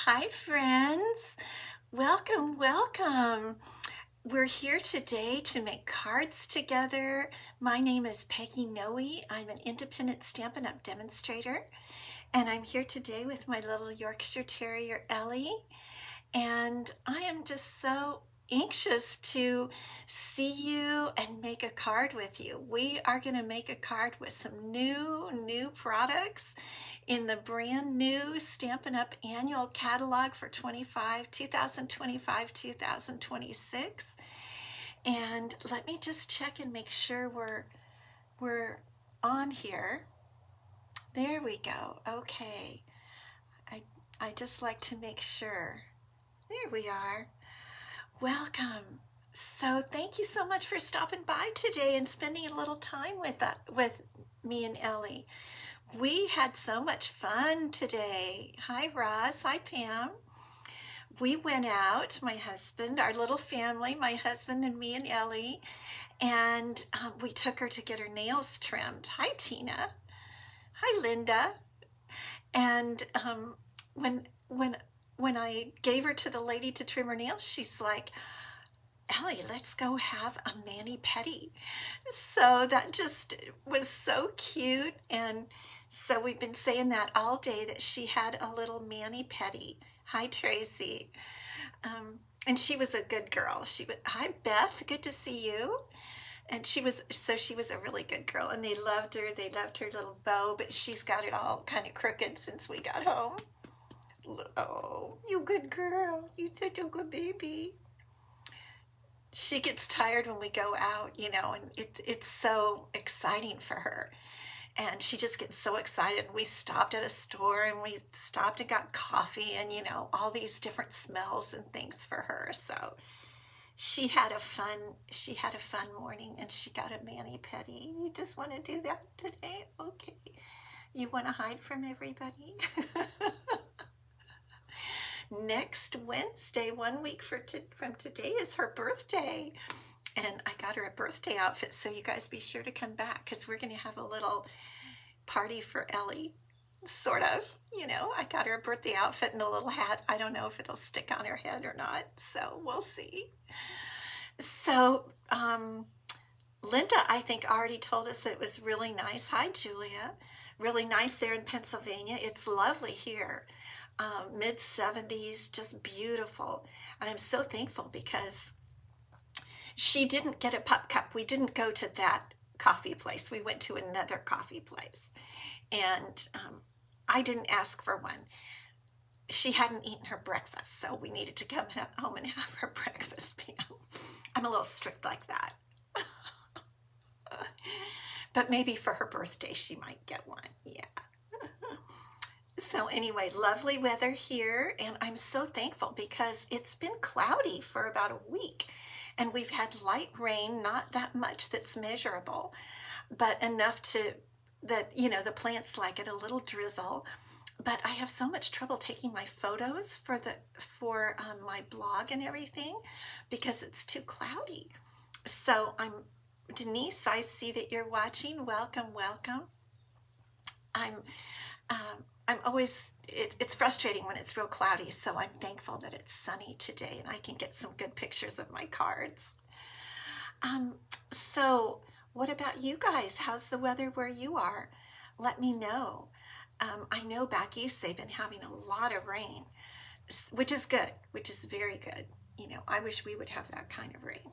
Hi, friends. Welcome, welcome. We're here today to make cards together. My name is Peggy Noe. I'm an independent Stampin' Up! Demonstrator, and I'm here today with my little Yorkshire Terrier, Ellie. And I am just so anxious to see you and make a card with you. We are going to make a card with some new products in the brand new Stampin' Up! Annual Catalog for 2025-2026. And let me just check and make sure we're on here. There we go. Okay. I just like to make sure. There we are. Welcome. So thank you so much for stopping by today and spending a little time with me and Ellie. We had so much fun today. Hi, Ross. Hi, Pam. We went out, my husband, our little family, my husband and me and Ellie, and we took her to get her nails trimmed. Hi, Tina. Hi, Linda. And when I gave her to the lady to trim her nails, she's like, Ellie, let's go have a mani-pedi. So that just was so cute. And so we've been saying that all day, that she had a little mani-pedi. Hi, Tracy. And she was a good girl. Hi, Beth. Good to see you. And she was a really good girl, and they loved her. They loved her little bow, but she's got it all kind of crooked since we got home. Oh, you good girl. You such a good baby. She gets tired when we go out, and it's so exciting for her. And she just gets so excited. We stopped at a store and we stopped and got coffee and, all these different smells and things for her. So she had a fun morning, and she got a mani-pedi. You just want to do that today? Okay. You want to hide from everybody? Next Wednesday, 1 week from today, is her birthday. And I got her a birthday outfit, so you guys be sure to come back, because we're going to have a little party for Ellie, sort of. I got her a birthday outfit and a little hat. I don't know if it'll stick on her head or not, so we'll see. So Linda, I think, already told us that it was really nice. Hi, Julia. Really nice there in Pennsylvania. It's lovely here. Mid-70s, just beautiful. And I'm so thankful, because she didn't get a pup cup. We didn't go to that coffee place. We went to another coffee place. And I didn't ask for one. She hadn't eaten her breakfast, so we needed to come home and have her breakfast, Pam. I'm a little strict like that. But maybe for her birthday, she might get one. Yeah. So anyway, lovely weather here, and I'm so thankful, because it's been cloudy for about a week, and we've had light rain, not that much that's measurable, but enough that the plants like it, a little drizzle. But I have so much trouble taking my photos for my blog and everything, because it's too cloudy. So Denise, I see that you're watching. Welcome, welcome. I'm always, it's frustrating when it's real cloudy, so I'm thankful that it's sunny today and I can get some good pictures of my cards. So what about you guys? How's the weather where you are? Let me know. I know back east they've been having a lot of rain, which is good, which is very good. I wish we would have that kind of rain.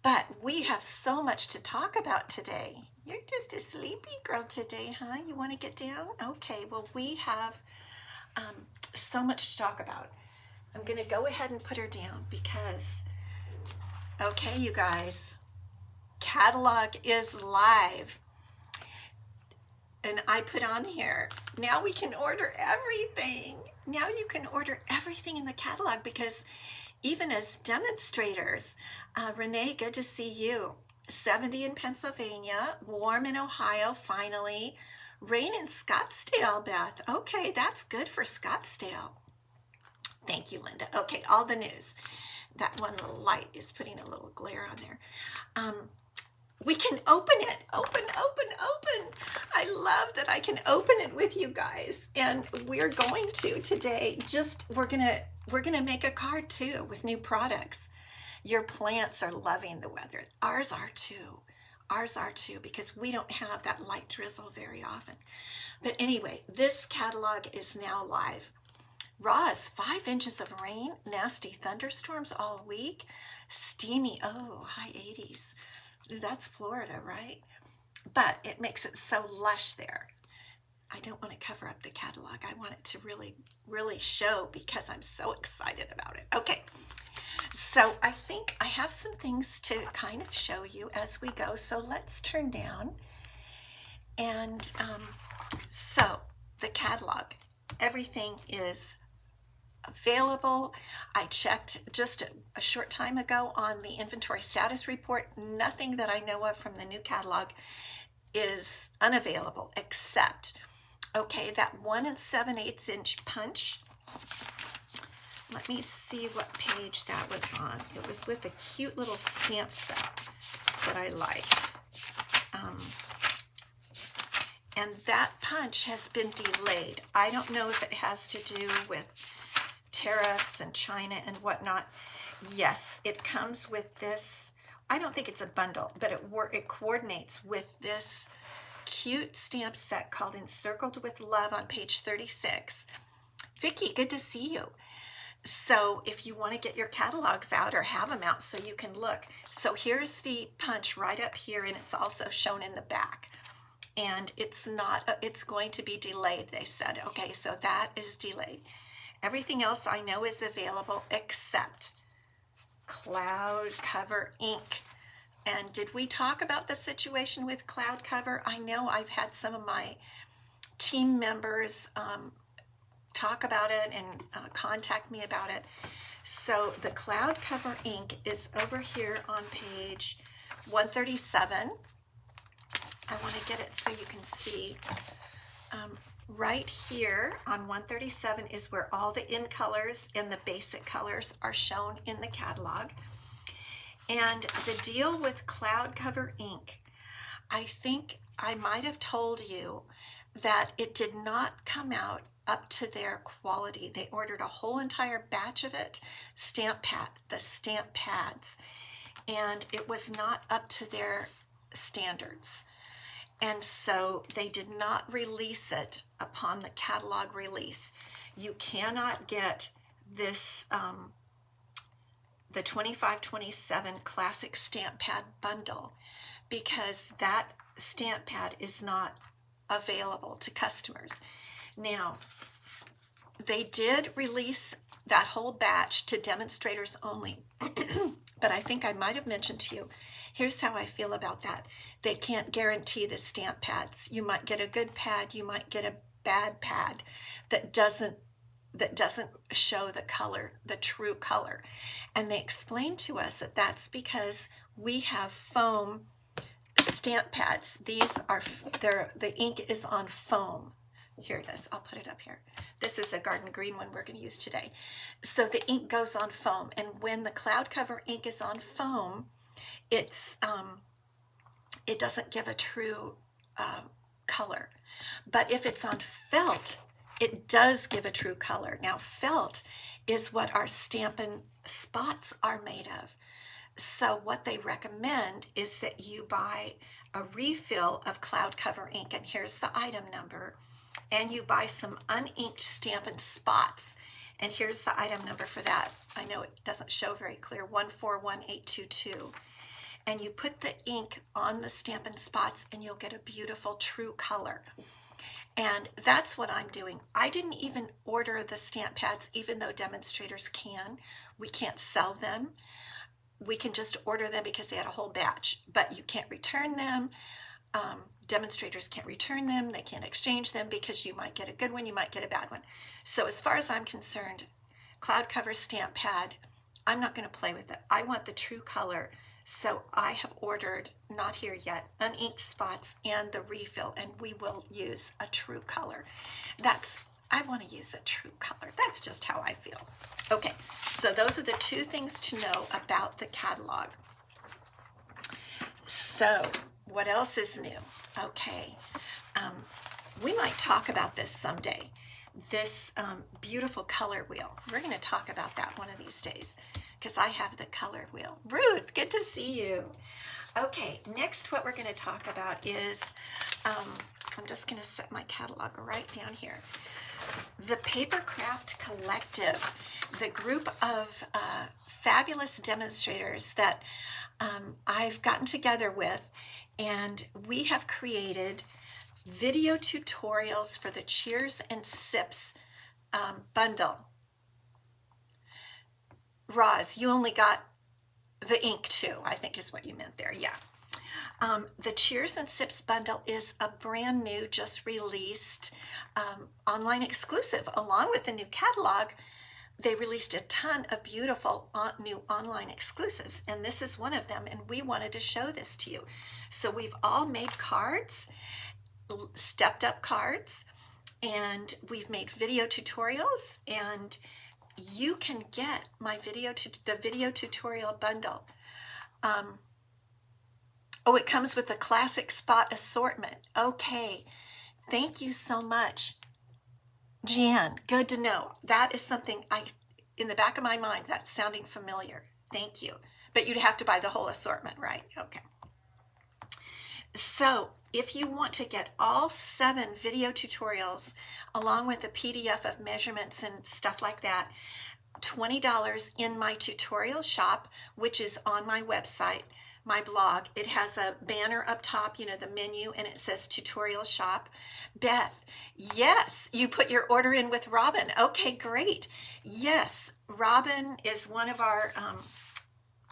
But we have so much to talk about today. You're just a sleepy girl today, huh? You want to get down? Okay, well, we have so much to talk about. I'm going to go ahead and put her down because, okay, you guys, catalog is live. And I put on here, now we can order everything. Now you can order everything in the catalog, because even as demonstrators, Renee, good to see you. 70 in Pennsylvania, warm in Ohio, finally. Rain in Scottsdale, Beth. Okay, that's good for Scottsdale. Thank you, Linda. Okay, all the news. That one little light is putting a little glare on there. We can open it. Open, open, open. I love that I can open it with you guys. And we're going to today, we're gonna make a card too with new products. Your plants are loving the weather. Ours are too. Ours are too, because we don't have that light drizzle very often. But anyway, this catalog is now live. Roz, 5 inches of rain, nasty thunderstorms all week, steamy, oh, high 80s. That's Florida, right? But it makes it so lush there. I don't want to cover up the catalog. I want it to really, really show because I'm so excited about it. Okay, so I think I have some things to kind of show you as we go. So let's turn down. And so the catalog, everything is available. I checked just a short time ago on the inventory status report. Nothing that I know of from the new catalog is unavailable except, okay, that 1 7/8 inch punch. Let me see what page that was on. It was with a cute little stamp set that I liked. And that punch has been delayed. I don't know if it has to do with tariffs and China and whatnot. Yes, it comes with this. I don't think it's a bundle, but it coordinates with this cute stamp set called Encircled with Love on page 36. Vicki, good to see you. So if you want to get your catalogs out or have them out so you can look. So here's the punch right up here, and it's also shown in the back. And it's going to be delayed, they said. Okay, so that is delayed. Everything else I know is available except Cloud Cover ink. And did we talk about the situation with Cloud Cover? I know I've had some of my team members talk about it and contact me about it. So the Cloud Cover ink is over here on page 137. I want to get it so you can see. Right here on 137 is where all the in colors and the basic colors are shown in the catalog. And the deal with Cloud Cover ink, I think I might have told you that it did not come out up to their quality. They ordered a whole entire batch of it, the stamp pads, and it was not up to their standards. And so they did not release it upon the catalog release. You cannot get this, the 2527 Classic Stamp Pad Bundle, because that stamp pad is not available to customers. Now, they did release that whole batch to demonstrators only, but I think I might have mentioned to you, here's how I feel about that. They can't guarantee the stamp pads. You might get a good pad, you might get a bad pad that doesn't show the color, the true color. And they explained to us that that's because we have foam stamp pads. These are, the ink is on foam. Here it is. I'll put it up here. This is a garden green one we're going to use today. So the ink goes on foam, and when the Cloud Cover ink is on foam, it's it doesn't give a true color. But if it's on felt, it does give a true color. Now, felt is what our Stampin' spots are made of. So what they recommend is that you buy a refill of Cloud Cover ink, and here's the item number, and you buy some uninked Stampin' spots, and here's the item number for that. I know it doesn't show very clear, 141822. And you put the ink on the Stampin' spots and you'll get a beautiful true color. And that's what I'm doing. I didn't even order the stamp pads, even though demonstrators can. We can't sell them. We can just order them because they had a whole batch, but you can't return them. Demonstrators can't return them. They can't exchange them because you might get a good one, you might get a bad one. So as far as I'm concerned, Cloud Cover stamp pad, I'm not going to play with it. I want the true color. So I have ordered, not here yet, uninked spots and the refill, and we will use a true color. I want to use a true color. That's just how I feel. Okay, so those are the two things to know about the catalog. So, what else is new? Okay, we might talk about this someday. This beautiful color wheel. We're going to talk about that one of these days because I have the color wheel. Ruth, good to see you. Okay, next what we're going to talk about is, I'm just going to set my catalog right down here. The Papercraft Collective, the group of fabulous demonstrators that I've gotten together with, and we have created video tutorials for the Cheers and Sips bundle. Roz, you only got the ink too, I think is what you meant there. Yeah. The Cheers and Sips bundle is a brand new, just released online exclusive. Along with the new catalog, they released a ton of beautiful new online exclusives, and this is one of them, and we wanted to show this to you. So we've all made cards, stepped up cards, and we've made video tutorials, and you can get my the video tutorial bundle. Oh, it comes with a classic spot assortment. Okay, thank you so much, Jan. Good to know. That is something in the back of my mind, that's sounding familiar. Thank you. But you'd have to buy the whole assortment, right? Okay. So if you want to get all 7 video tutorials along with a PDF of measurements and stuff like that, $20 in my tutorial shop, which is on my website, my blog. It has a banner up top, you know, the menu, and it says tutorial shop. Beth, yes, you put your order in with Robin. Okay, great. Yes, Robin is one of our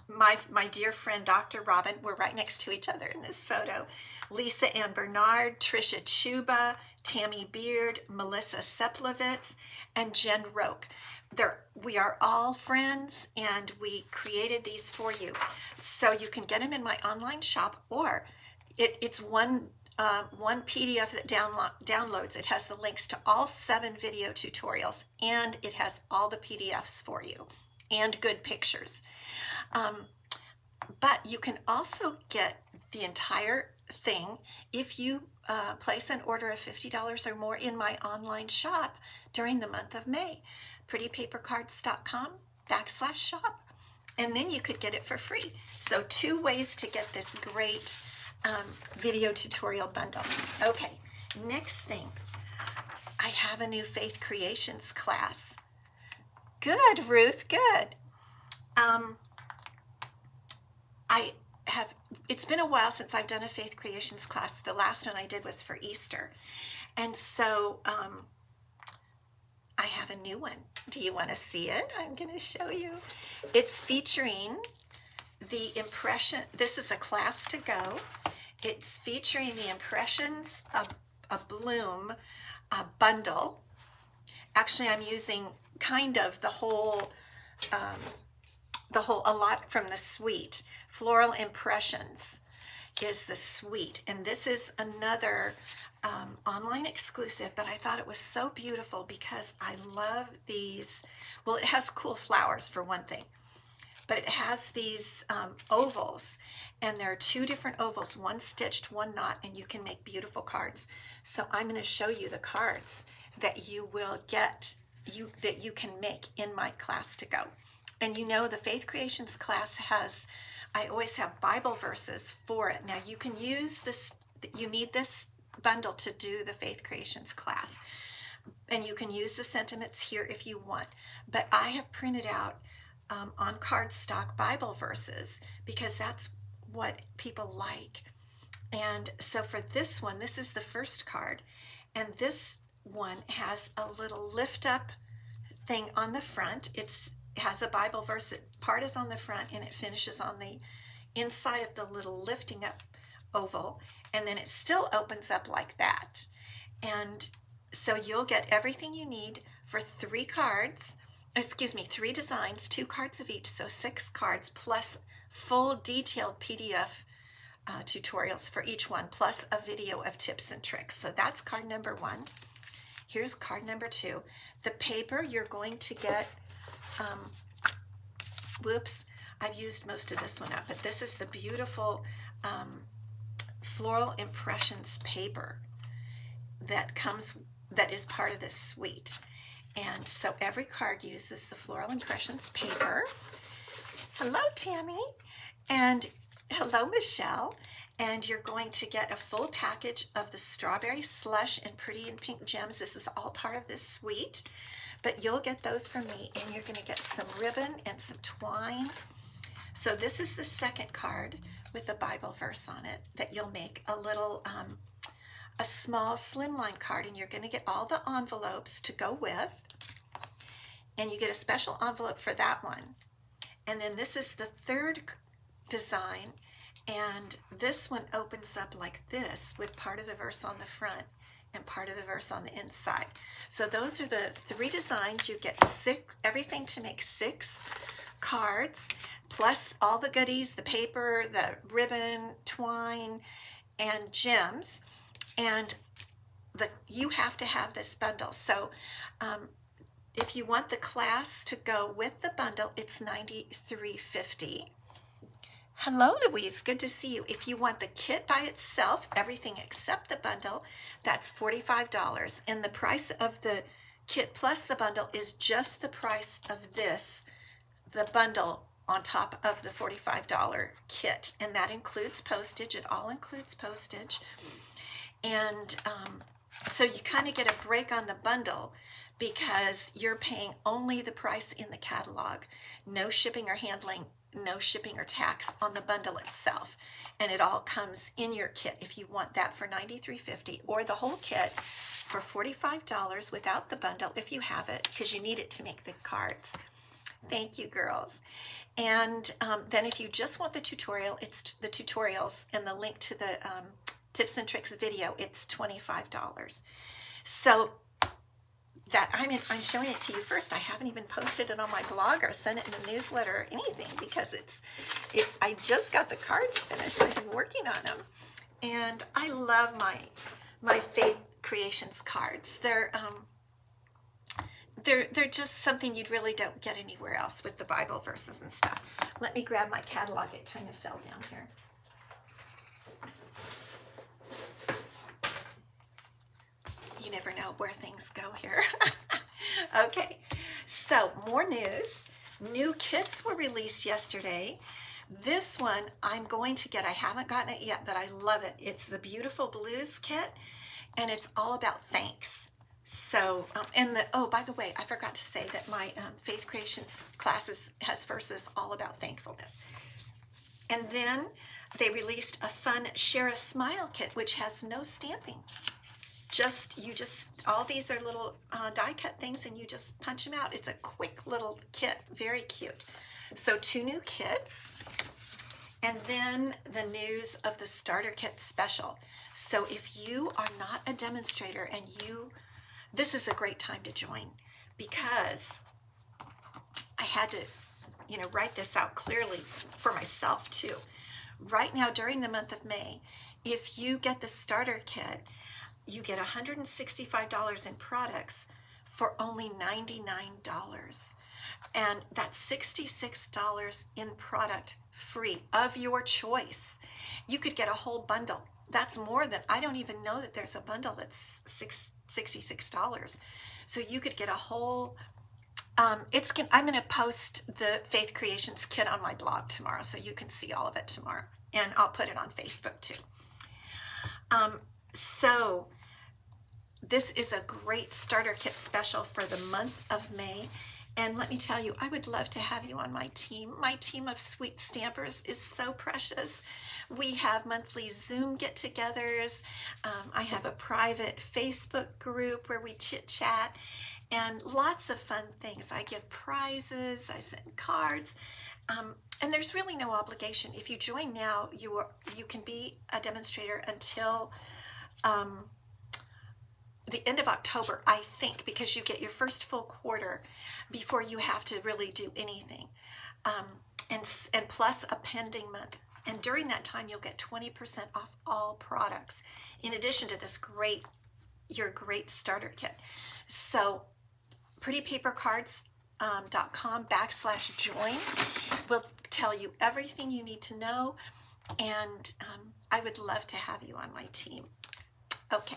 my dear friend, Dr. Robin. We're right next to each other in this photo. Lisa Ann Bernard, Trisha Chuba, Tammy Beard, Melissa Seplovitz, and Jen Roke. We are all friends, and we created these for you. So you can get them in my online shop, or it's one PDF that downloads. It has the links to all 7 video tutorials, and it has all the PDFs for you and good pictures. But you can also get the entire thing if you place an order of $50 or more in my online shop during the month of May. prettypapercards.com/shop, and then you could get it for free. So 2 ways to get this great video tutorial bundle. Okay, next thing, I have a new Faith Creations class. Good, Ruth, good. It's been a while since I've done a Faith Creations class. The last one I did was for Easter, and so I have a new one. Do you want to see it? I'm going to show you. It's featuring the impression. This is a class to go. It's featuring the Impressions of a Bloom bundle. Actually, I'm using kind of the whole, a lot from the suite. Floral Impressions is the suite, and this is another online exclusive, but I thought it was so beautiful because I love these. Well, it has cool flowers for one thing, but it has these ovals, and there are 2 different ovals, one stitched, one not, and you can make beautiful cards. So I'm going to show you the cards that you will get, that you can make in my class to go. And you know, the Faith Creations class I always have Bible verses for it. Now you can use this, you need this bundle to do the Faith Creations class, and you can use the sentiments here if you want, but I have printed out on cardstock Bible verses because that's what people like. And so for this one, this is the first card, and this one has a little lift up thing on the front. It has a Bible verse. Part is on the front and it finishes on the inside of the little lifting up oval, and then it still opens up like that. And so you'll get everything you need for 3 cards, 3 designs, 2 cards of each, so 6 cards, plus full detailed PDF tutorials for each one, plus a video of tips and tricks. So that's card number 1. Here's card number 2. The paper you're going to get, whoops, I've used most of this one up, but this is the beautiful floral impressions paper that is part of this suite. And so every card uses the floral impressions paper. Hello, Tammy. And hello, Michelle. And you're going to get a full package of the strawberry slush and pretty and pink gems. This is all part of this suite, but you'll get those from me, and you're going to get some ribbon and some twine. So this is the second card with a Bible verse on it that you'll make a little, a small slimline card, and you're going to get all the envelopes to go with, and you get a special envelope for that one. And then this is the third design, and this one opens up like this with part of the verse on the front and part of the verse on the inside. So those are the three designs. You get everything to make 6 cards, plus all the goodies, the paper, the ribbon, twine, and gems. And you have to have this bundle. So if you want the class to go with the bundle, it's $93.50. Hello, Louise. Good to see you. If you want the kit by itself, everything except the bundle, that's $45. And the price of the kit plus the bundle is just the price of this, the bundle, on top of the $45 kit. And that includes postage. It all includes postage. And so you kind of get a break on the bundle because you're paying only the price in the catalog. No shipping or handling, no shipping or tax on the bundle itself. And it all comes in your kit if you want that for $93.50, or the whole kit for $45 without the bundle if you have it, because you need it to make the cards. Thank you, girls. And then if you just want the tutorial, it's the tutorials and the link to the tips and tricks video, it's $25. So that I'm showing it to you first. I haven't even posted it on my blog or sent it in a newsletter or anything, because I just got the cards finished. I've been working on them, and I love my Faith Creations cards. They're just something you really don't get anywhere else with the Bible verses and stuff. Let me grab my catalog. It kind of fell down here. You never know where things go here. Okay, so more news. New kits were released yesterday. This one I'm going to get. I haven't gotten it yet, but I love it. It's the Beautiful Blues kit, and it's all about thanks. So, by the way, I forgot to say that my Faith Creations classes has verses all about thankfulness. And then they released a fun Share a Smile kit, which has no stamping. All these are little die cut things, and you just punch them out. It's a quick little kit, very cute. So 2 new kits, and then the news of the starter kit special. So if you are not a demonstrator and this is a great time to join, because I had to, write this out clearly for myself too. Right now, during the month of May, if you get the starter kit, you get $165 in products for only $99. And that's $66 in product free of your choice. You could get a whole bundle. That's more than, I don't even know that there's a bundle that's $66. So you could get a whole, I'm going to post the Faith Creations kit on my blog tomorrow, so you can see all of it tomorrow. And I'll put it on Facebook too. So this is a great starter kit special for the month of May. And let me tell you, I would love to have you on my team. My team of sweet stampers is so precious. We have monthly Zoom get-togethers. I have a private Facebook group where we chit-chat, and lots of fun things. I give prizes, I send cards, and there's really no obligation. If you join now, you can be a demonstrator until the end of October, I think, because you get your first full quarter before you have to really do anything, and plus a pending month. And during that time, you'll get 20% off all products, in addition to your great starter kit. So prettypapercards.com/join will tell you everything you need to know. and I would love to have you on my team. Okay,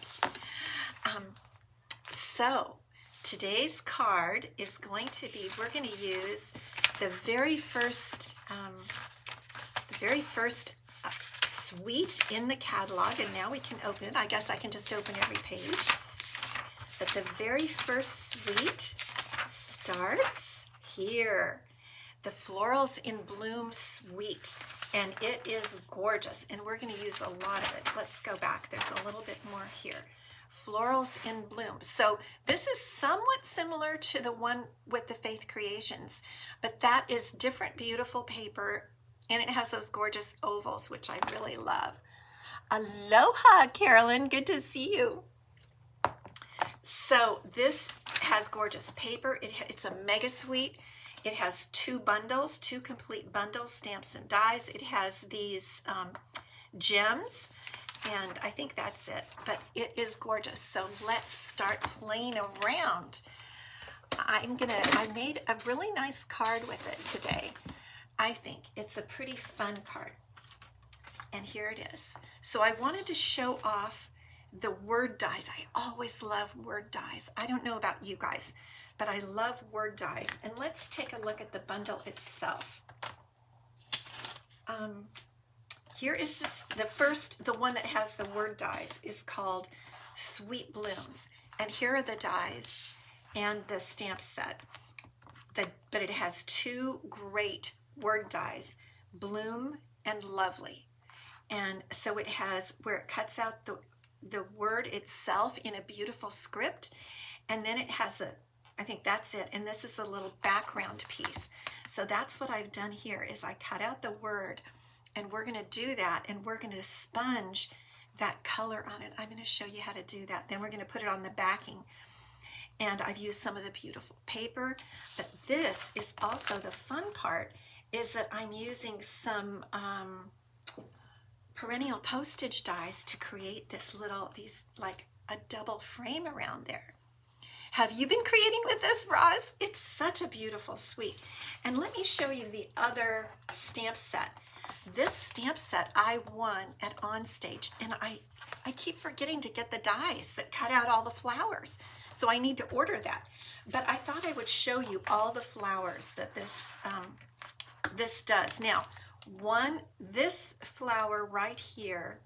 so today's card is going to be, we're going to use the very first suite in the catalog, and now we can open it. I guess I can just open every page. But the very first suite starts here. The Florals in Bloom suite, and it is gorgeous, and we're going to use a lot of it. Let's go back. There's a little bit more here. Florals in Bloom. So this is somewhat similar to the one with the Faith Creations, but that is different, beautiful paper, and it has those gorgeous ovals, which I really love. Aloha, Carolyn. Good to see you. So this has gorgeous paper. It's a mega suite. It has two bundles, two complete bundles, stamps and dies. It has these gems, and I think that's it. But it is gorgeous. So let's start playing around. I made a really nice card with it today. I think it's a pretty fun card. And here it is. So I wanted to show off the word dies. I always love word dies. I don't know about you guys, but I love word dies. And let's take a look at the bundle itself. Here is the one that has the word dies is called Sweet Blooms. And here are the dies and the stamp set. But it has two great word dies, Bloom and Lovely. And so it has where it cuts out the word itself in a beautiful script, and then it has I think that's it, and this is a little background piece. So that's what I've done here is I cut out the word, and we're going to do that, and we're going to sponge that color on it. I'm going to show you how to do that. Then we're going to put it on the backing, and I've used some of the beautiful paper. But this is also the fun part, is that I'm using some perennial postage dies to create these like a double frame around there. Have you been creating with this, Roz? It's such a beautiful suite. And let me show you the other stamp set. This stamp set I won at Onstage, and I keep forgetting to get the dies that cut out all the flowers. So I need to order that. But I thought I would show you all the flowers that this does. Now, this flower right here,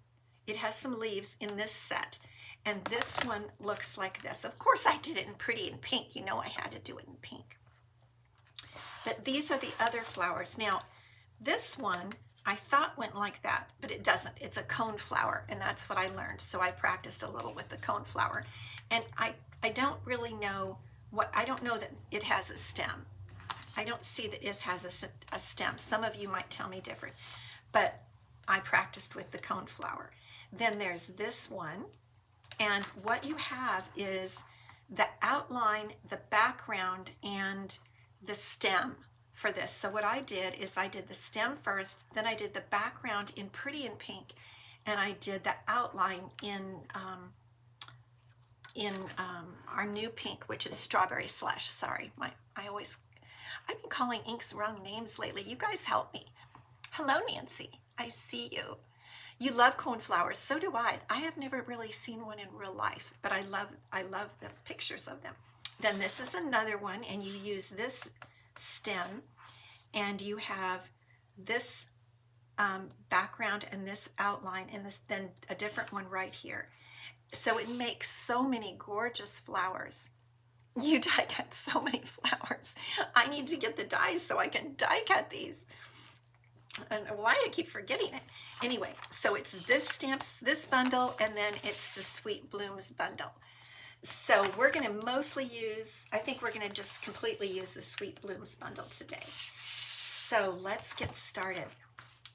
it has some leaves in this set, and this one looks like this. Of course I did it in pretty in pink. You know I had to do it in pink. But these are the other flowers. Now this one I thought went like that, but it doesn't. It's a cone flower, and that's what I learned. So I practiced a little with the cone flower, and I don't really know I don't know that it has a stem. I don't see that it has a stem. Some of you might tell me different, but I practiced with the cone flower. Then there's this one, and what you have is the outline, the background, and the stem for this. So what I did is I did the stem first, then I did the background in pretty in pink, and I did the outline in our new pink, which is strawberry slash, sorry, I've been calling inks wrong names lately. You guys help me. Hello, Nancy. I see you. You love coneflowers. So do I. I have never really seen one in real life, but I love the pictures of them. Then this is another one, and you use this stem, and you have this background and this outline, and then a different one right here. So it makes so many gorgeous flowers. You die cut so many flowers. I need to get the dies so I can die cut these. I don't know why I keep forgetting it. Anyway, so it's this stamps, this bundle, and then it's the Sweet Blooms bundle. So we're going to mostly I think we're going to just completely use the Sweet Blooms bundle today. So let's get started.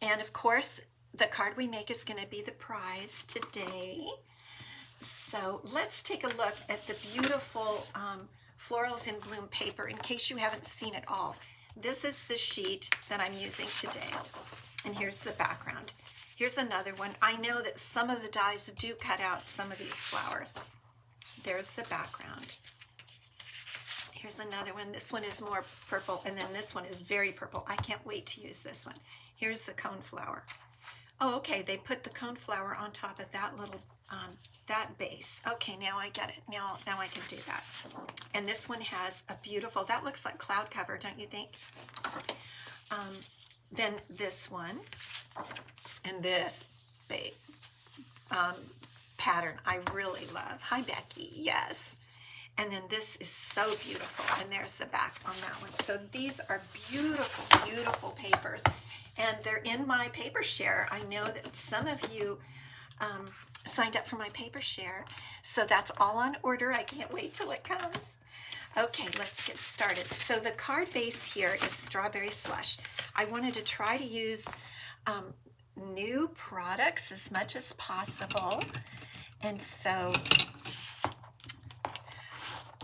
And of course, the card we make is going to be the prize today. So let's take a look at the beautiful Florals in Bloom paper in case you haven't seen it all. This is the sheet that I'm using today. And here's the background. Here's another one. I know that some of the dies do cut out some of these flowers. There's the background. Here's another one. This one is more purple, and then this one is very purple. I can't wait to use this one. Here's the cone flower. Oh, okay, they put the coneflower on top of that little, that base. Okay, now I get it. Now I can do that. And this one has a beautiful, that looks like cloud cover, don't you think? Then this one, and this big pattern I really love. Hi, Becky. Yes. And then this is so beautiful, and there's the back on that one. So these are beautiful, beautiful papers, and they're in my paper share. I know that some of you signed up for my paper share, so that's all on order. I can't wait till it comes. Okay, let's get started. So the card base here is Strawberry Slush. I wanted to try to use new products as much as possible, and so,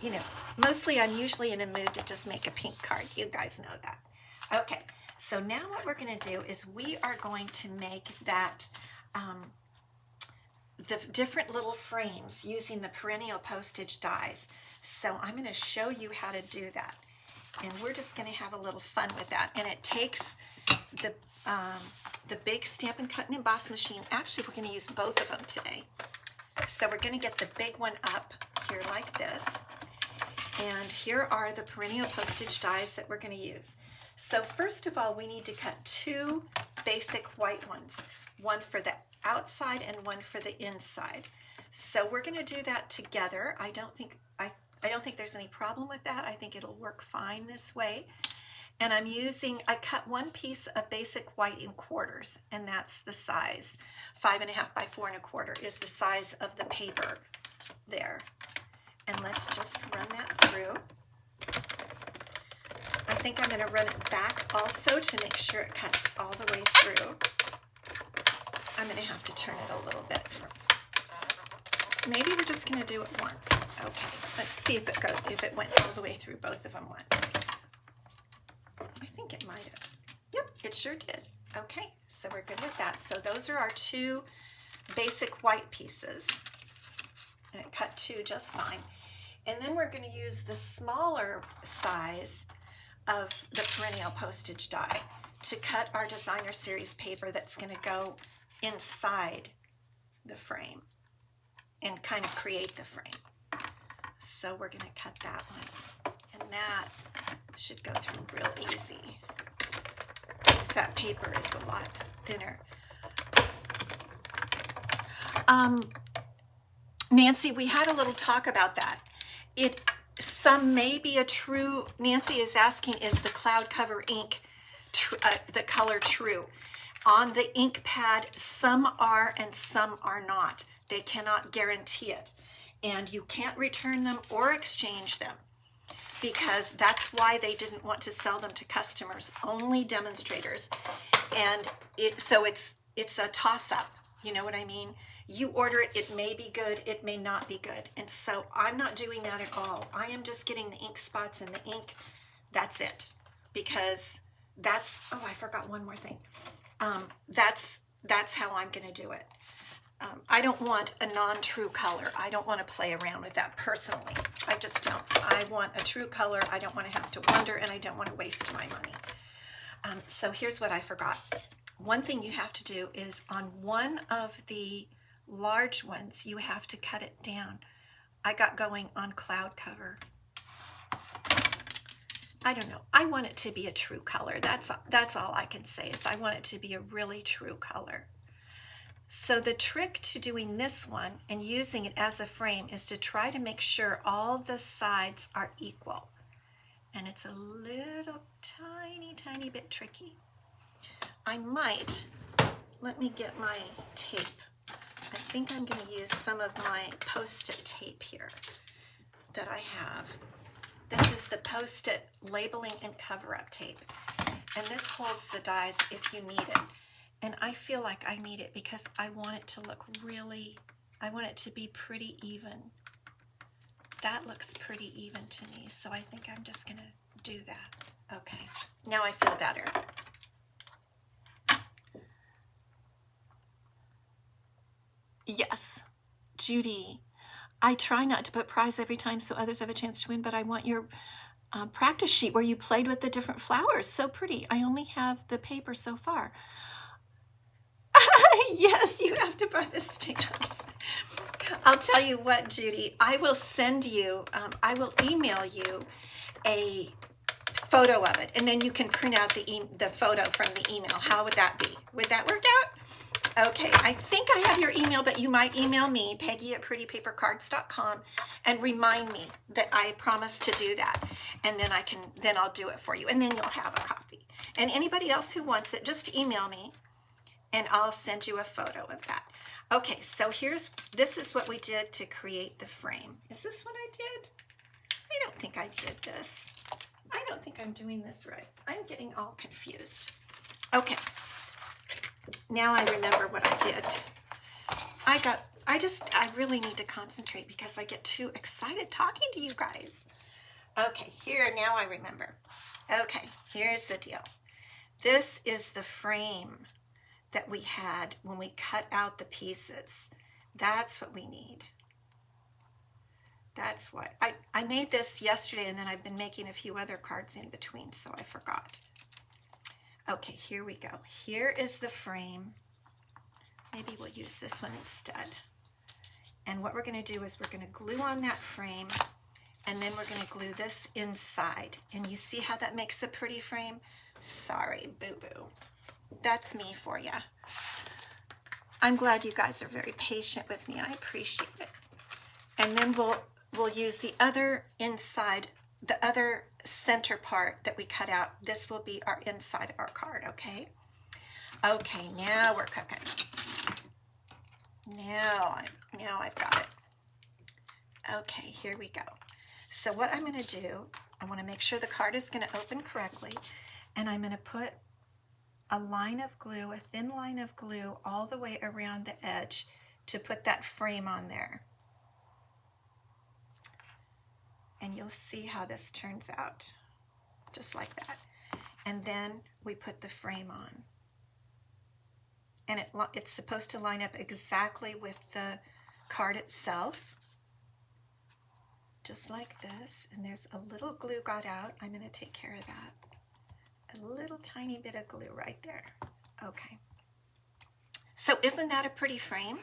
you know, mostly I'm usually in a mood to just make a pink card. You guys know that. Okay, so now what we're going to do is we are going to make that, the different little frames using the perennial postage dies. So I'm going to show you how to do that. And we're just going to have a little fun with that. And it takes the big Stampin' Cut and Emboss machine. Actually, we're going to use both of them today. So we're going to get the big one up here like this. And here are the perennial postage dies that we're going to use. So first of all, we need to cut two basic white ones, one for the outside and one for the inside. So we're going to do that together. I don't think there's any problem with that. I think it'll work fine this way. And I cut one piece of basic white in quarters, and that's the size. 5.5 by 4 1/4 is the size of the paper there. And let's just run that through. I think I'm going to run it back also to make sure it cuts all the way through. I'm going to have to turn it a little bit. Maybe we're just going to do it once. Okay, let's see if it went all the way through both of them once. I think it might have. Yep, it sure did. Okay, so we're good with that. So those are our two basic white pieces. And it cut two just fine. And then we're going to use the smaller size of the perennial postage die to cut our designer series paper that's going to go inside the frame and kind of create the frame. So we're going to cut that one, and that should go through real easy because that paper is a lot thinner. Nancy, we had a little talk about that. Some may be a true, Nancy is asking, is the cloud cover ink, the color true? On the ink pad, some are and some are not. They cannot guarantee it. And you can't return them or exchange them because that's why they didn't want to sell them to customers, only demonstrators. And so it's a toss-up, you know what I mean? You order it, it may be good, it may not be good. And so I'm not doing that at all. I am just getting the ink spots and the ink, that's it. Because that's, oh, I forgot one more thing. That's how I'm gonna do it. I don't want a non-true color. I don't want to play around with that personally. I just don't. I want a true color. I don't want to have to wonder, and I don't want to waste my money. So here's what I forgot. One thing you have to do is on one of the large ones, you have to cut it down. I got going on cloud cover. I don't know. I want it to be a true color. That's all I can say is I want it to be a really true color. So the trick to doing this one and using it as a frame is to try to make sure all the sides are equal. And it's a little tiny bit tricky. I might, let me get my tape. I think I'm going to use some of my Post-it tape here that I have. This is the Post-it labeling and cover-up tape. And this holds the dies if you need it. And I feel like I need it because I want it to look really, I want it to be pretty even. That looks pretty even to me, so I think I'm just going to do that. Okay, now I feel better. Yes, Judy, I try not to put prize every time so others have a chance to win, but I want your practice sheet where you played with the different flowers. So pretty. I only have the paper so far. Yes, you have to buy the stamps. I'll tell you what, Judy, I will send you, I will email you a photo of it, and then you can print out the photo from the email. How would that be? Would that work out? Okay, I think I have your email, but you might email me, Peggy@prettypapercards.com, and remind me that I promised to do that, and then I'll do it for you, and then you'll have a copy. And anybody else who wants it, just email me, and I'll send you a photo of that. Okay, so this is what we did to create the frame. Is this what I did? I don't think I did this. I don't think I'm doing this right. I'm getting all confused. Okay, now I remember what I did. I really need to concentrate because I get too excited talking to you guys. Okay, now I remember. Okay, here's the deal. This is the frame that we had when we cut out the pieces. That's what we need. That's what I made this yesterday, and then I've been making a few other cards in between, so I forgot. Okay, here we go. Here is the frame. Maybe we'll use this one instead. And what we're going to do is we're going to glue on that frame, and then we're going to glue this inside. And you see how that makes a pretty frame? Sorry, boo-boo. That's me for you. I'm glad you guys are very patient with me. I appreciate it. And then we'll use the other inside, the other center part that we cut out. This will be our inside of our card, okay? Okay, now we're cooking. Now I've got it. Okay, here we go. So what I'm going to do, I want to make sure the card is going to open correctly, and I'm going to put a line of glue, a thin line of glue all the way around the edge to put that frame on there. And you'll see how this turns out, just like that. And then we put the frame on. And it's supposed to line up exactly with the card itself, just like this. And there's a little glue got out. I'm going to take care of that. A little tiny bit of glue right there. Okay. So isn't that a pretty frame?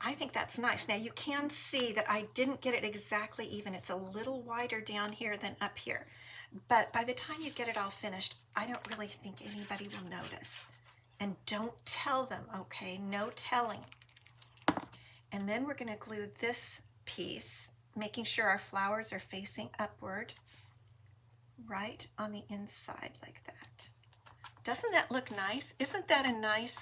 I think that's nice. Now you can see that I didn't get it exactly even. It's a little wider down here than up here. But by the time you get it all finished, I don't really think anybody will notice. And don't tell them, okay? No telling. And then we're going to glue this piece, making sure our flowers are facing upward, right on the inside like that. Doesn't that look nice? Isn't that a nice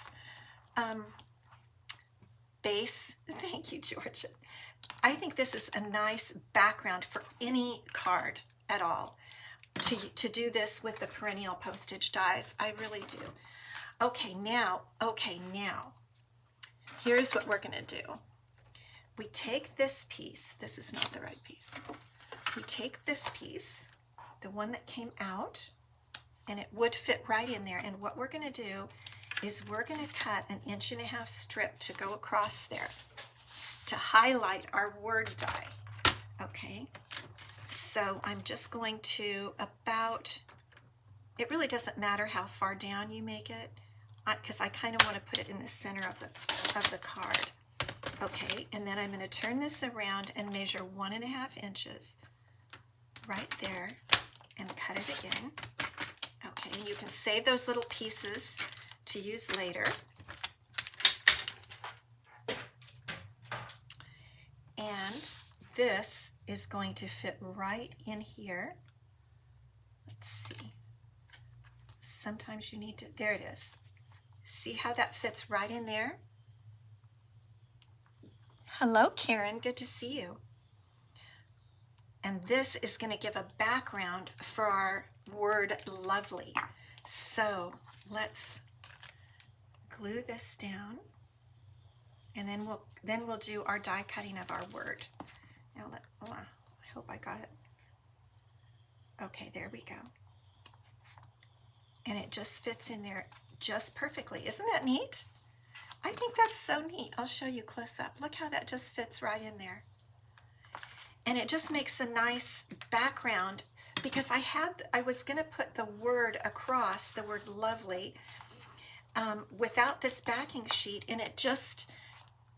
base? Thank you, Georgia. I think this is a nice background for any card at all, to do this with the perennial postage dies. I really do. Okay, now, here's what we're going to do. We take this piece. This is not the right piece. We take this piece, the one that came out, and it would fit right in there. And what we're going to do is we're going to cut an 1.5 inch strip to go across there to highlight our word die. Okay, so I'm just going to it really doesn't matter how far down you make it, because I kind of want to put it in the center of the card. Okay, and then I'm going to turn this around and measure 1.5 inches right there and cut it again. Okay, you can save those little pieces to use later. And this is going to fit right in here. Let's see. Sometimes you need to, there it is. See how that fits right in there? Hello, Karen, good to see you. And this is going to give a background for our word lovely. So let's glue this down, and then we'll do our die cutting of our word. Now I hope I got it. Okay, there we go. And it just fits in there just perfectly. Isn't that neat? I think that's so neat. I'll show you close up. Look how that just fits right in there. And it just makes a nice background, because I was going to put the word across, the word lovely, without this backing sheet, and it just,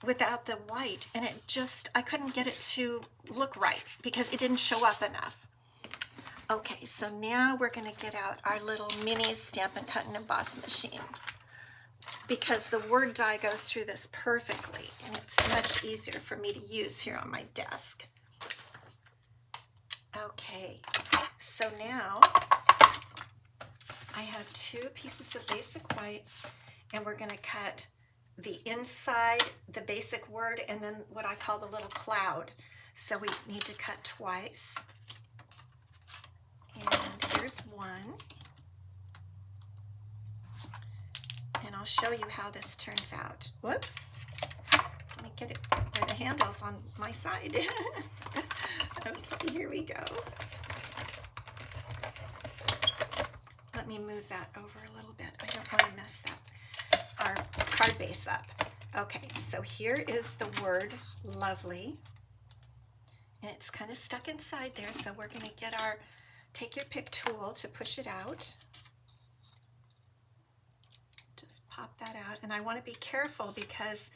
without the white, and it just, I couldn't get it to look right because it didn't show up enough. Okay, so now we're going to get out our little mini Stampin' Cut and Emboss machine, because the word die goes through this perfectly, and it's much easier for me to use here on my desk. Okay, so now I have 2 pieces of basic white, and we're going to cut the inside, the basic word, and then what I call the little cloud. So we need to cut twice. And here's one. And I'll show you how this turns out. Whoops. Let me get it where the handle's on my side. Okay, here we go. Let me move that over a little bit. I don't want to mess our card base up. Okay, so here is the word lovely. And it's kind of stuck inside there, so we're going to get our take your pick tool to push it out. Just pop that out, and I want to be careful because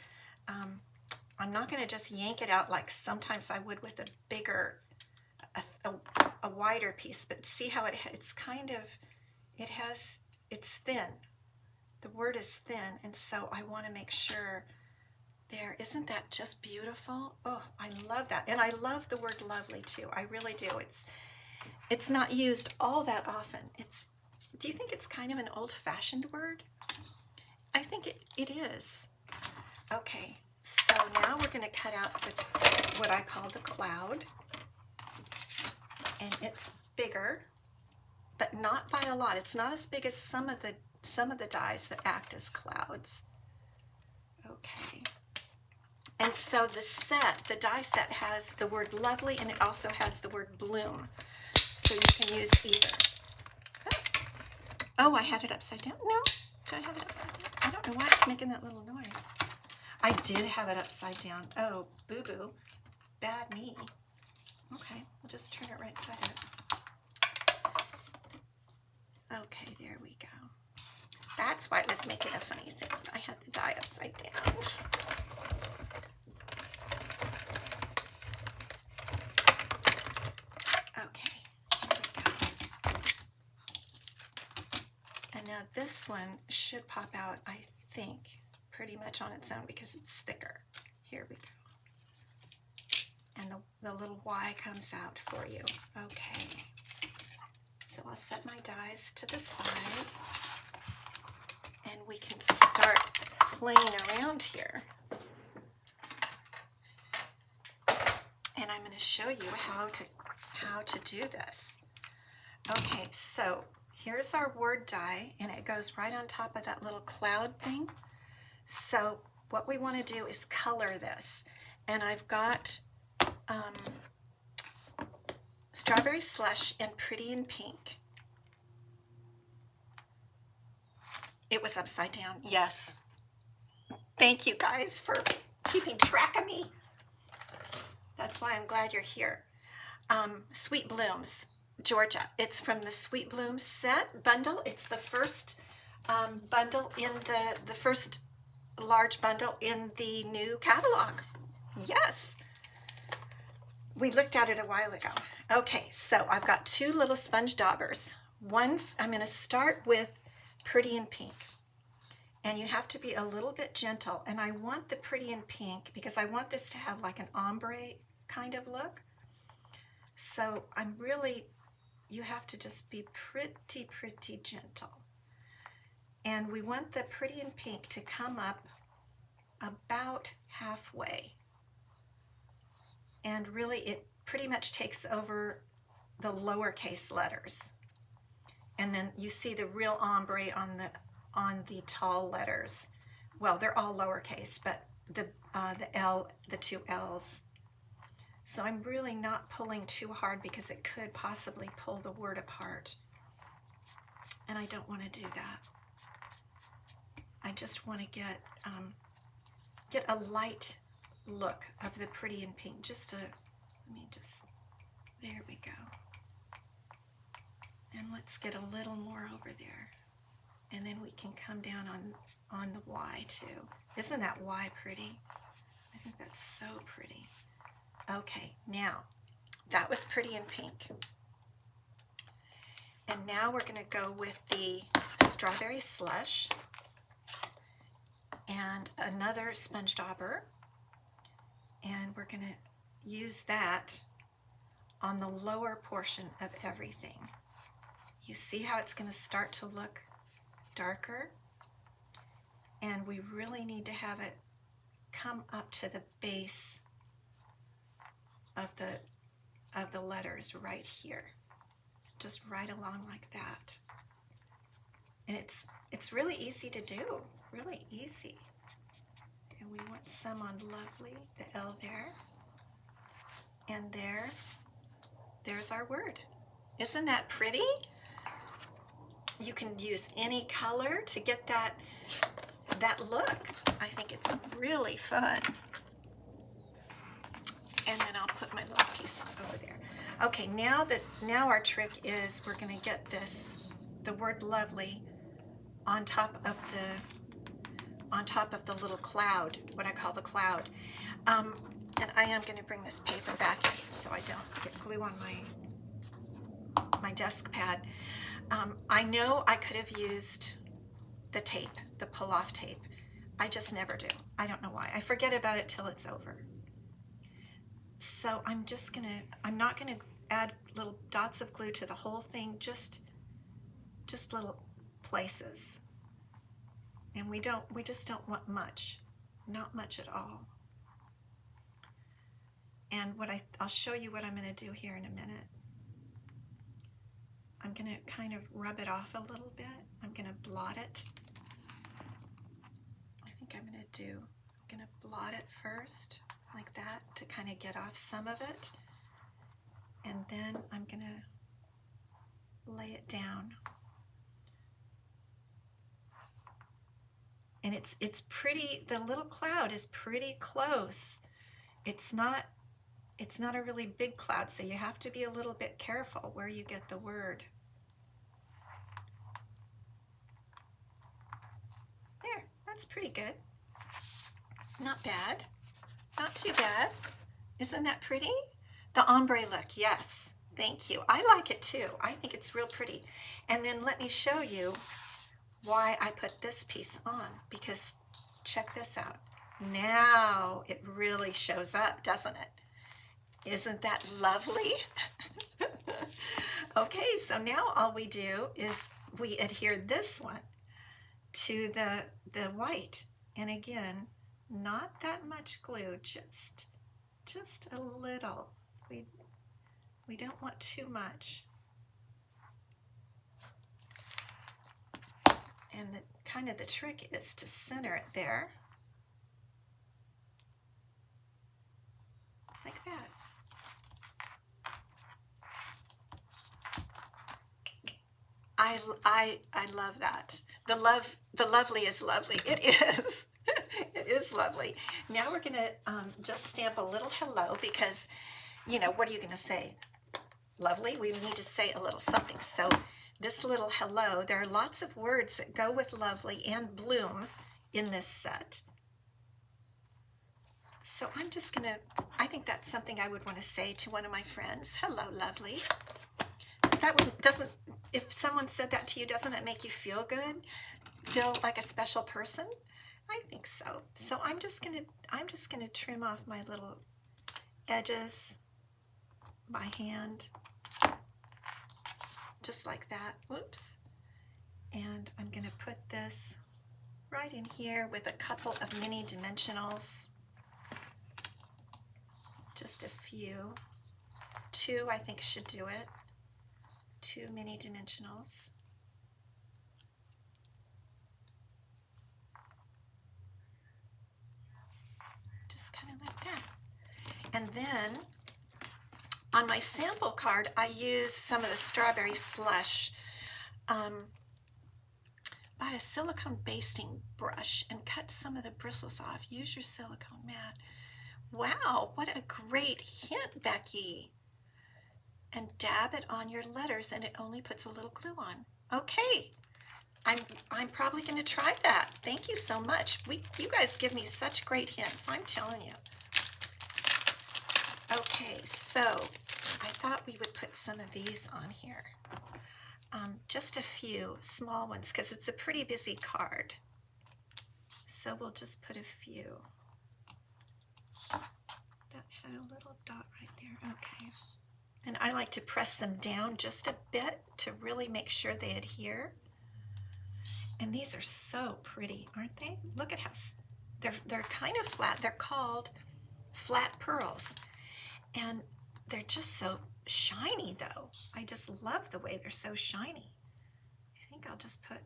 I'm not going to just yank it out like sometimes I would with a bigger, a wider piece. But see how it's kind of, it's thin. The word is thin, and so I want to make sure there. Isn't that just beautiful? Oh, I love that, and I love the word lovely too. I really do. It's not used all that often. Do you think it's kind of an old-fashioned word? I think it is. Okay, so now we're going to cut out what I call the cloud, and it's bigger, but not by a lot. It's not as big as some of the dies that act as clouds. Okay, and so the die set has the word lovely, and it also has the word bloom. So you can use either. Oh, I had it upside down. No, did I have it upside down? I don't know why it's making that little noise. I did have it upside down. Oh, boo-boo. Bad me. Okay, we'll just turn it right side up. Okay, there we go. That's why it was making a funny sound. I had the die upside down. Now this one should pop out, I think, pretty much on its own because it's thicker. Here we go. And the little Y comes out for you. Okay. So I'll set my dies to the side, and we can start playing around here. And I'm going to show you how to do this. Okay, so here's our word die, and it goes right on top of that little cloud thing. So what we want to do is color this. And I've got Strawberry Slush and Pretty in Pink. It was upside down, yes. Thank you guys for keeping track of me. That's why I'm glad you're here. Sweet Blooms, Georgia. It's from the Sweet Blooms set bundle. It's the first bundle in the first large bundle in the new catalog. Yes. We looked at it a while ago. Okay, so I've got 2 little sponge daubers. One, I'm going to start with Pretty in Pink. And you have to be a little bit gentle. And I want the Pretty in Pink because I want this to have like an ombre kind of look. So you have to just be pretty, pretty gentle. And we want the Pretty in Pink to come up about halfway. And really it pretty much takes over the lowercase letters. And then you see the real ombre on the tall letters. Well, they're all lowercase, but the L, the 2 L's. So I'm really not pulling too hard because it could possibly pull the word apart. And I don't want to do that. I just want to get a light look of the Pretty in Pink. There we go. And let's get a little more over there. And then we can come down on the Y too. Isn't that Y pretty? I think that's so pretty. Okay, now that was pretty in pink. And now we're going to go with the strawberry slush and another sponge dauber. And we're going to use that on the lower portion of everything. You see how it's going to start to look darker? And we really need to have it come up to the base of the letters right here. Just right along like that. And it's really easy to do, really easy. And we want some on lovely, the L there. And there's our word. Isn't that pretty? You can use any color to get that look. I think it's really fun. And then I'll put my little piece over there. Okay, now our trick is we're going to get the word lovely on top of the little cloud, what I call the cloud. And I am going to bring this paper back in so I don't get glue on my desk pad. I know I could have used the tape, the pull-off tape. I just never do. I don't know why. I forget about it till it's over. So I'm not gonna add little dots of glue to the whole thing, just little places. And we just don't want much, not much at all. And I'll show you what I'm gonna do here in a minute. I'm gonna kind of rub it off a little bit. I'm gonna blot it. I think I'm gonna blot it first, like that, to kind of get off some of it. And then I'm gonna lay it down. And it's pretty, the little cloud is pretty close. It's not a really big cloud, so you have to be a little bit careful where you get the word. There, that's pretty good. Not bad. Not too bad. Isn't that pretty? The ombre look, yes. Thank you. I like it too. I think it's real pretty. And then let me show you why I put this piece on, because check this out. Now it really shows up, doesn't it? Isn't that lovely? Okay, so now all we do is we adhere this one to the white. And again, not that much glue, just a little. We don't want too much. And the trick is to center it there. Like that. I love that. The lovely is lovely. It is. It is lovely. Now we're going to just stamp a little hello because, you know, what are you going to say? Lovely? We need to say a little something. So this little hello, there are lots of words that go with lovely and bloom in this set. So I'm just going to, I think that's something I would want to say to one of my friends. Hello, lovely. That one doesn't, if someone said that to you, doesn't it make you feel good? Feel like a special person? I think so. So I'm just gonna trim off my little edges by hand, just like that. Whoops. And I'm gonna put this right in here with a couple of mini dimensionals. Just a few. 2 I think should do it. 2 mini dimensionals. Just kind of like that. And then on my sample card, I used some of the strawberry slush. Buy a silicone basting brush and cut some of the bristles off. Use your silicone mat. Wow, what a great hint, Becky. And dab it on your letters, and it only puts a little glue on. Okay, I'm probably going to try that. Thank you so much. You guys give me such great hints, I'm telling you. Okay, so I thought we would put some of these on here. Just a few small ones because it's a pretty busy card. So we'll just put a few. That had a little dot right there. Okay. And I like to press them down just a bit to really make sure they adhere. And these are so pretty, aren't they? Look at how they're kind of flat. They're called flat pearls. And they're just so shiny though. I just love the way they're so shiny. I think I'll just put,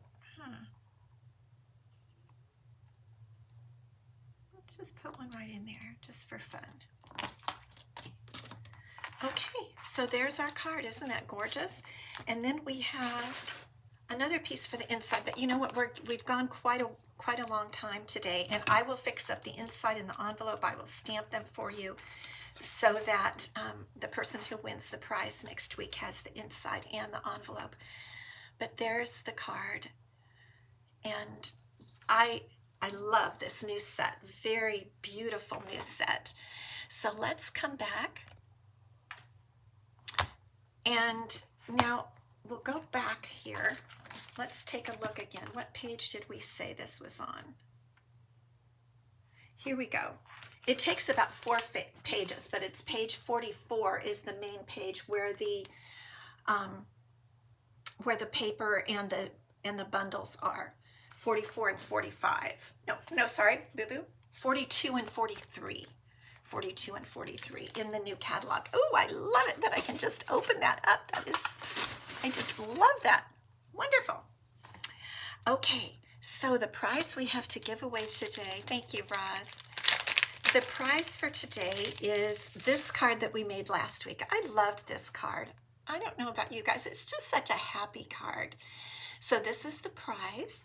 let's just put one right in there just for fun. Okay, so there's our card. Isn't that gorgeous? And then we have another piece for the inside, but you know what, we've gone quite a long time today, and I will fix up the inside in the envelope. I will stamp them for you so that the person who wins the prize next week has the inside and the envelope. But there's the card, and I love this new set. Very beautiful new set. So let's come back, and now we'll go back here. Let's take a look again. What page did we say this was on? Here we go. It takes about 4 pages, but it's page 44 is the main page where the paper and the bundles are. 44 and 45. No, sorry, boo-boo. 42 and 43. 42 and 43 in the new catalog. Oh, I love it that I can just open that up. I just love that. Wonderful. Okay, so the prize we have to give away today, thank you, Roz. The prize for today is this card that we made last week. I loved this card. I don't know about you guys, it's just such a happy card. So this is the prize,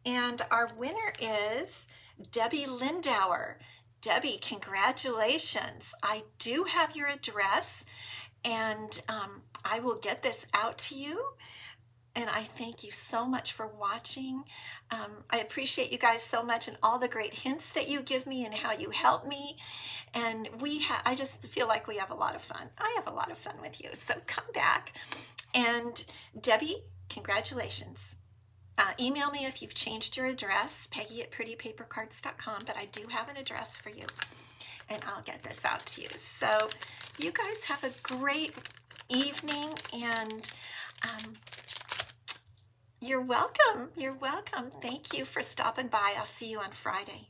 and our winner is Debbie Lindauer. Debbie, congratulations. I do have your address, and I will get this out to you. And I thank you so much for watching. I appreciate you guys so much and all the great hints that you give me and how you help me. And I just feel like we have a lot of fun. I have a lot of fun with you. So come back. And Debbie, congratulations. Email me if you've changed your address, Peggy@prettypapercards.com, but I do have an address for you, and I'll get this out to you. So you guys have a great evening, and you're welcome. You're welcome. Thank you for stopping by. I'll see you on Friday.